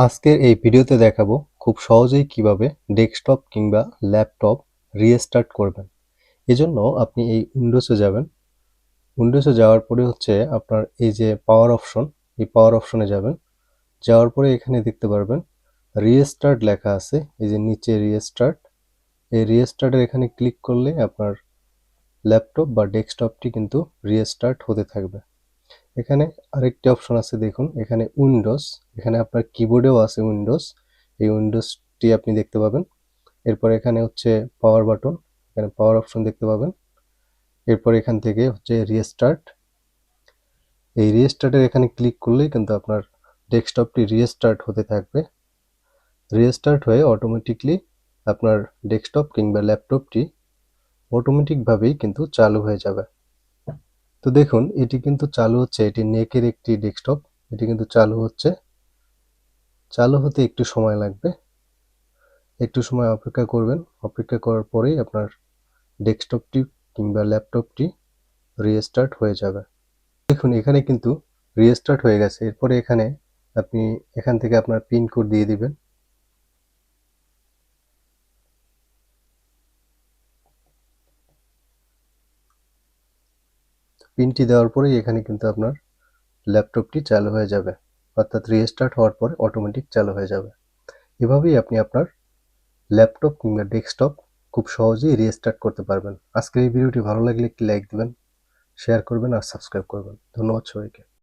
আজকের এই ভিডিওতে দেখাবো খুব সহজেই কিভাবে ডেস্কটপ কিংবা ল্যাপটপ রিস্টার্ট করবেন। এজন্য আপনি এই উইন্ডোজে যাবেন। উইন্ডোজে যাওয়ার পরে আপনার এই যে পাওয়ার অপশন, এই পাওয়ার অপশনে যাবেন। যাওয়ার পরে এখানে দেখতে পারবেন রিস্টার্ট লেখা আছে, এই যে নিচে রিস্টার্ট। এই রিস্টার্টের এখানে ক্লিক করলে আপনার ল্যাপটপ বা ডেস্কটপটি কিন্তু রিস্টার্ট হতে থাকবে। এখানে আরেকটি অপশন আছে, দেখুন এখানে উইন্ডোজ, এখানে আপনার কিবোর্ডেও আছে উইন্ডোজ, এই উইন্ডোজটি আপনি দেখতে পাবেন। এরপর এখানে পাওয়ার বাটন, এখানে পাওয়ার অপশন দেখতে পাবেন। এরপর এখান থেকে রিস্টার্ট, এই রিস্টার্টের এখানে ক্লিক করলেই কিন্তু আপনার ডেস্কটপটি রিস্টার্ট হতে থাকবে। রিস্টার্ট হয়ে অটোমেটিকলি আপনার ডেস্কটপ কিংবা ল্যাপটপটি অটোমেটিকভাবেই কিন্তু চালু হয়ে যাবে। তো দেখুন এটি কিন্তু চালু হচ্ছে, এটি নেকের একটি ডেস্কটপ, এটি কিন্তু চালু হচ্ছে। চালু হতে একটু সময় লাগবে, একটু সময় অপেক্ষা করবেন। অপেক্ষা করার পরেই আপনার ডেস্কটপটি কিংবা ল্যাপটপটি রিস্টার্ট হয়ে যাবে। দেখুন এখানে কিন্তু রিস্টার্ট হয়ে গেছে। এরপরে আপনি এখান থেকে আপনার পিন কোড দিয়ে দিবেন। পিনটি দেওয়ার পরেই এখানে কিন্তু আপনার ল্যাপটপটি চালু হয়ে যাবে, অর্থাৎ রিস্টার্ট হওয়ার পরে অটোমেটিক চালু হয়ে যাবে। এভাবেই আপনি আপনার ল্যাপটপ কিংবা ডেস্কটপ খুব সহজেই রিস্টার্ট করতে পারবেন। আজকের এই ভিডিওটি ভালো লাগলে একটি লাইক দিবেন, শেয়ার করবেন আর সাবস্ক্রাইব করবেন। ধন্যবাদ সবাইকে।